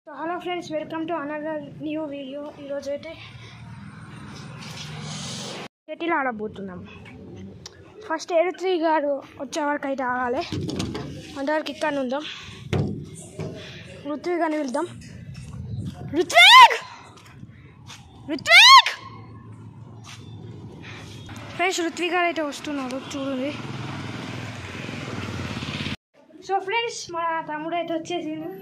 So hello friends, welcome to another new video. ఈరోజు అయితే shuttle ఆడబోతున్నాం. First ఎరుత్రి గారు వచ్చే వరకు అయితే ఆగాలి. అంతవరకు ఇక్కడ ఉందాం. ఋత్విక్ అని వెళ్దాం. ఋత్విక్ ఫ్రెండ్స్, ఋత్విక్ గారు అయితే వస్తున్నాడు, చూడండి. సో ఫ్రెండ్స్, మా తమ్ముడు అయితే వచ్చేసిండు.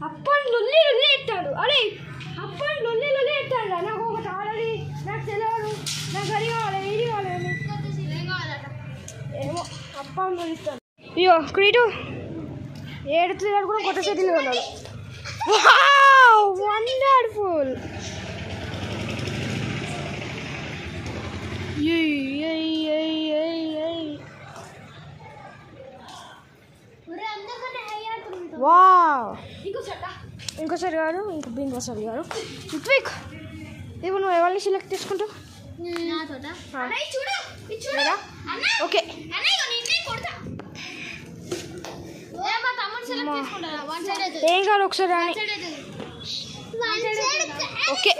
అప్పని లొల్లి ఎత్తాడు. అరే అప్పని లొల్లి ఎత్తాడు. నాకు ఒకటి ఆల్రెడీ నాకు తెలియదు, నాకు అది కావాలి, ఇది కావాలి, ఏమో అప్పని లొల్లి ఇస్తాడు. అయ్యో క్రీటు ఏడుతుంది కూడా కొత్త షటిల్ ఉన్నాడు. వండర్ఫుల్. వావ్, ఇంకోసారి గారు ఇంకోసారి గారు ఋత్విక్, ఇప్పుడు నువ్వు ఎవరిని సెలెక్ట్ చేసుకుంటావు? ఓకే, ఏం కాదు, ఒకసారి ఓకే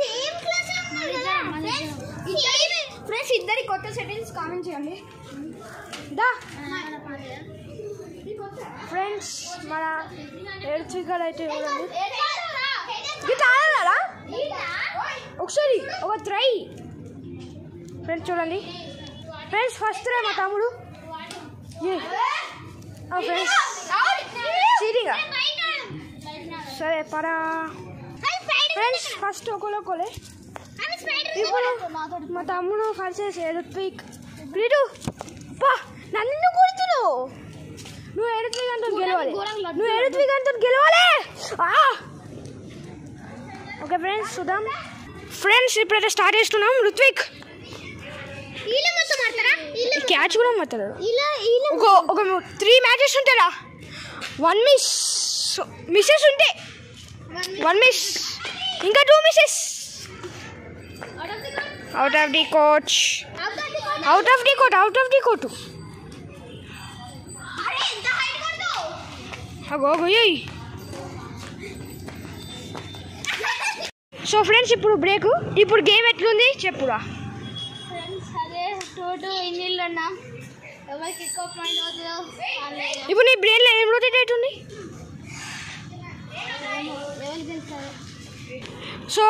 ఫ్రెండ్స్, ఇద్దరి కొత్త సెట్టింగ్స్ కామెంట్ చేయండి. దా ఫ్రెండ్స్, మన ఋత్విక్ గారు అయితే చూడండి. గిట్లా ఆడాలా ఒకసారి, ఒక ట్రై. ఫ్రెండ్స్ చూడండి, ఫ్రెండ్స్ ఫస్ట్ ట్రై మా తమ్ముడు. ఫ్రెండ్స్ చీటింగా సరే పరా. ఫ్రెండ్స్ ఫస్ట్ ఒకలే. ఇప్పుడు మా తమ్ముడు ఫస్ట్ ఋత్విక్. ప్లీడు నన్ను కొడుతున్నావు. నువ్వు ఋత్విక్ అంతా గెలవాలి. ఓకే ఫ్రెండ్స్, చూద్దాం. ఫ్రెండ్స్ ఇప్పుడైతే స్టార్ట్ చేస్తున్నాం. ఋత్విక్ క్యాచ్ కూడా మాట్లాడారు. ఒక 3 మ్యాచెస్ ఉంటారా, 1 మిస్సెస్ ఉంటే 1 మిస్, ఇంకా 2 misses. Out of the court. So friends, ఇప్పుడు బ్రేక్. ఇప్పుడు గేమ్ ఎట్లుంది చెప్పురా. ఇప్పుడు నీ బ్రెయిన్లో ఏం రొటేట్ అవుతుంది? సో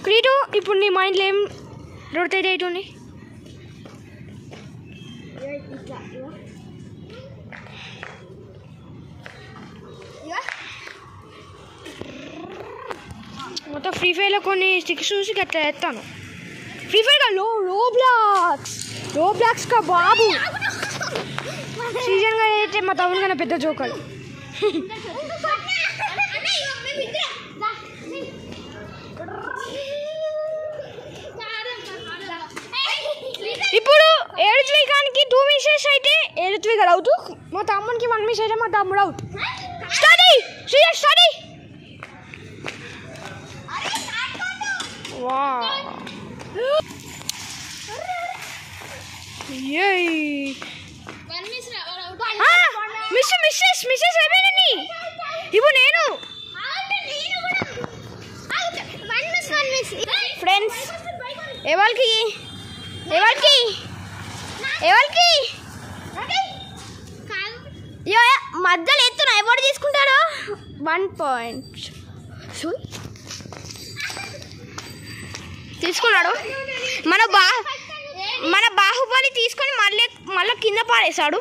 క్రీటు, ఇప్పుడు నీ మైండ్లో ఏం రొటేట్ అవుతుంది? మొత్తం ఫ్రీ ఫైర్లో కొన్ని స్టిక్స్ చూసి అట్లా ఎత్తాను. ఫ్రీ ఫైర్గా రోబ్లాక్స్ కా బాబు సీజన్గా అయితే మా తమ్ముడు కన్నా పెద్ద జోకర్. ఇప్పుడు ఋత్వికానికి 2 మిస్సెస్ అయితే ఋత్విక్ అవుట్, మా తమ్మునికి 1 మిస్ అయితే మా తమ్ముడు అవుట్. స్టడీ. మిస్సెస్ అయిపోయింది. ఇప్పుడు నేను ఫ్రెండ్స్ ఎవరికి మధ్యలో ఎత్తున్నా, ఎవరు తీసుకుంటారో 1 పాయింట్ తీసుకున్నాడు. మన బాహుబలి తీసుకొని మళ్ళీ కింద పారేశాడు.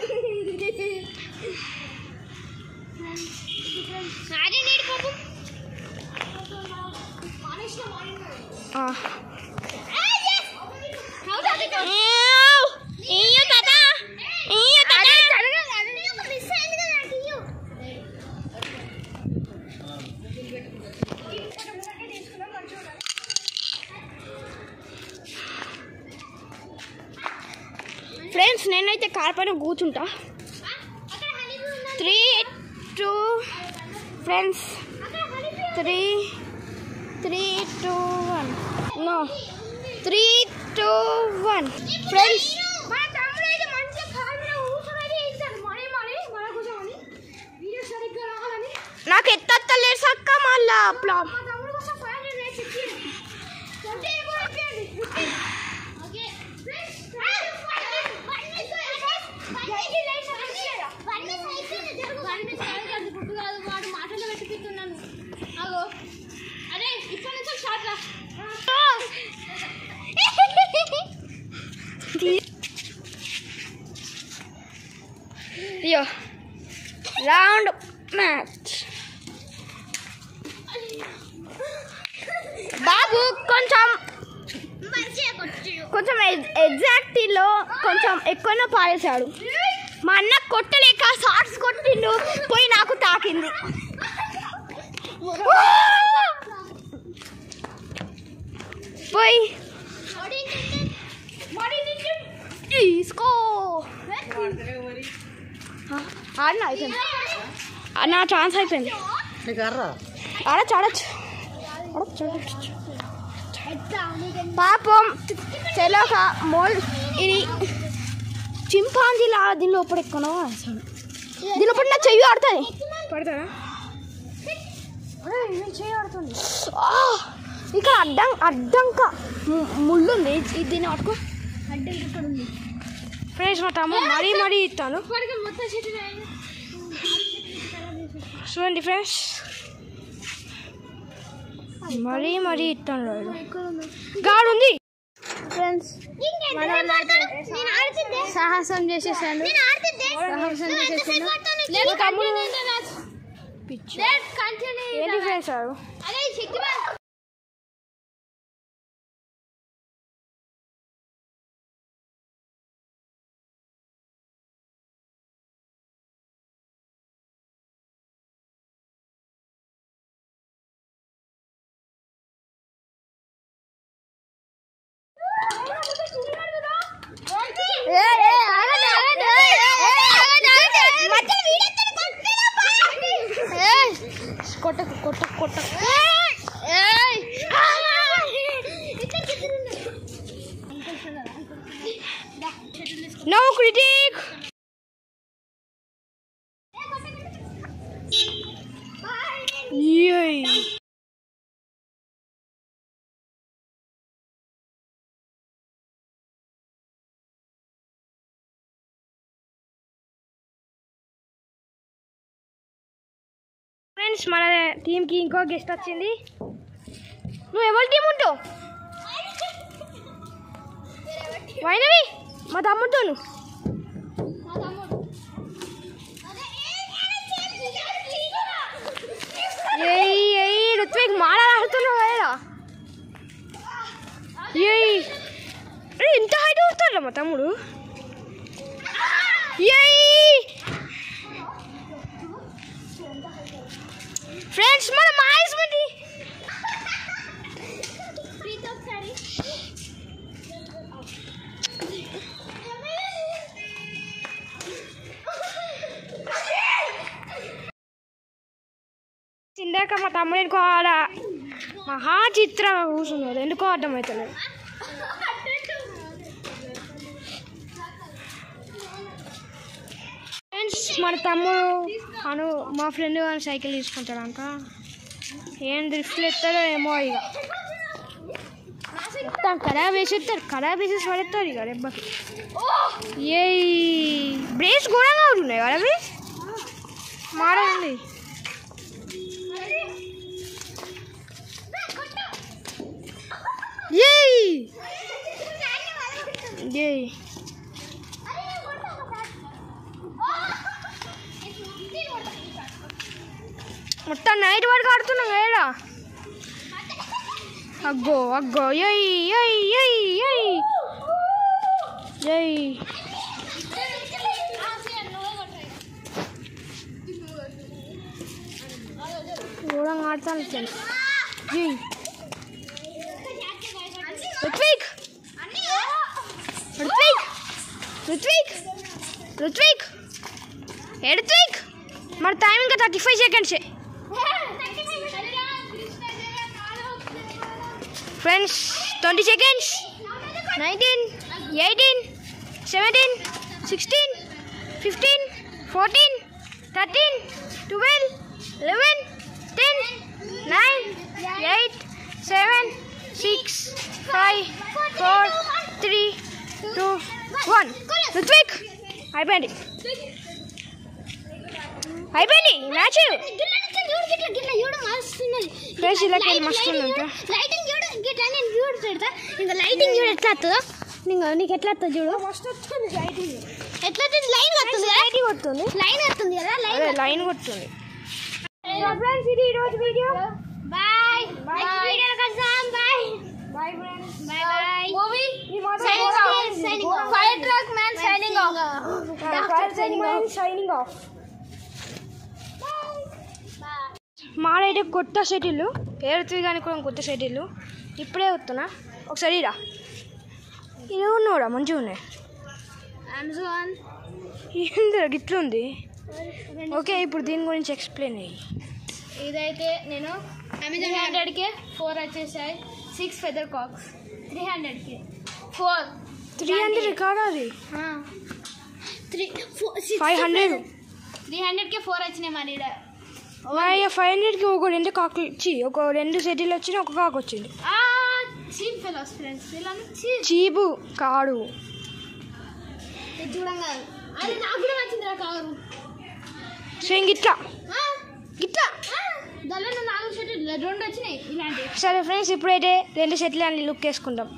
ఫ్రెండ్స్, నేనైతే కార్ పైన కూర్చుంటా. 3, 2 ఫ్రెండ్స్ 3, 2, 1 నో 3, 2, 1 ఫ్రెండ్స్. నాకు ఎత్తలేదు సక్క మళ్ళా అయ్యో రౌండ్ మ్యాచ్. బాబు కొంచెం ఎగ్జాక్టీలో కొంచెం ఎక్కువనే పారేశాడు. మా అన్న కొట్టలేక షార్ట్స్ కొట్టిండు, పోయి నాకు తాకింది. పోయి తీసుకో ఆడిన అయిపోయింది, నా ఛాన్స్ అయిపోయింది. ఆడ చాడచ్చు పాపం తెలక మోల్. ఇది చింపాంజీలా దీని లోపల ఎక్కువ వేస్తాను. దీని లోపల నా చెయ్యి ఆడుతుంది. పడతాడా చెయ్యి ఆడుతుంది. ఇక్కడ అడ్డంక ముళ్ళు ఉంది. దీన్ని పట్టుకో. ఫ్రెండ్స్ మా తమ్ముడు మరీ ఇస్తాను చూడండి ఫ్రెండ్స్, మరీ ఇస్తాను. గాడు ఉంది ఫ్రెండ్స్, సాహసం చేసేసాను. ఏంటి ఫ్రెండ్స్ కొట్ట నో క్రిటిక్. ఫ్రెండ్స్ మన టీంకి ఇంకో గెస్ట్ వచ్చింది. నువ్వు ఎవరి టీం ఉంటావు? వైనవి మా తమ్ముడితో. రుత్విక్ మాట్లాడుతున్నావు కదా, ఇంత హైట్ వస్తాడా మా తమ్ముడు? ఫ్రెండ్స్ మన మాయిస్ మంది ఇందాక మా తమ్ముడు ఎందుకో ఆడ మహాచిత్ర కూర్చున్నాడు, ఎందుకో అర్థమవుతలేదు. ఫ్రెండ్స్ మన తమ్ముడు మా ఫ్రెండ్ కానీ సైకిల్ తీసుకుంటాడంట. ఏం డ్రిఫ్ట్లు ఎత్తారో ఏమో, ఇక మొత్తం ఖరాబ్ వేసేస్తారు, ఖరాబ్ వేసేసి పడేస్తారు ఇక దెబ్బకి. ఏ బ్రేక్స్ ఘోరంగా ఉంటున్నాయి కదా, అవి మారండి. మొత్తం నైట్ వరకు ఆడుతున్నాం కదా. అగ్గో ఘోరంగా ఆడతాను. రుత్విక్ మన టైం ఇంకా 35 సెకండ్సే. Friends 20 seconds, 19, 18, 17, 16, 15, 14, 13, 12, 11, 10, 9, 8, 7, 6, 5, 4, 3, 2, 1. రుత్విక్ అయిపోయింది మ్యాచ్. ఫ్రెండ్స్ ఇలా మస్తు లైటింగ్ చూడ ఇంకా లైటింగ్ చూడ ఎట్లా వస్తుందో నీకు ఎట్లా వస్తుంది చూడు ఫస్ట్ వస్తుంది లైటింగ్ ఎట్లా లైన్ కొడుతుంది లైటింగ్ కొడుతుంది లైన్ వస్తుంది కదా లైన్ కొడుతుంది ఫ్రెండ్స్ ఇది ఈరోజు వీడియో బాయ్ నెక్స్ట్ వీడియోలో కలుద్దాం bye bye friends bye bye movie signing off fire truck man signing off doctor signing off మాడైతే కొత్త షటిల్ పేరుతుంది కానీ కూడా కొత్త షటిల్ ఇప్పుడే వస్తున్నా ఒకసారి రా ఇది ఉన్నాడా మంచిగా ఉన్నాయి అమెజాన్ ఏందిరా గిట్లుంది ఓకే ఇప్పుడు దీని గురించి ఎక్స్ప్లెయిన్ అయ్యి ఇదైతే నేను అమెజాన్ 300కి 4 వచ్చేసాయి 6 ఫెదర్ కాక్స్ 300కి 300 కాదా అది 500 300కి 4 వచ్చినాయి మరి 500కి ఒక 2 కాకులు ఇచ్చి ఒక 2 సెటిల్ వచ్చినాయి ఒక కాకు వచ్చింది చీప్ ఫెలోస్ ఫ్రెండ్స్ చీపు కాడు చూడంగా అది నాకు కూడా నచ్చిందిరా కారు సేమ్ గిట్లా దానిలో 4 షర్ట్లు 2 వచ్చినాయి ఇలాంటివి సరే ఫ్రెండ్స్ ఇప్పుడైతే 2 సెట్లు అని లుక్ వేసుకుంటాం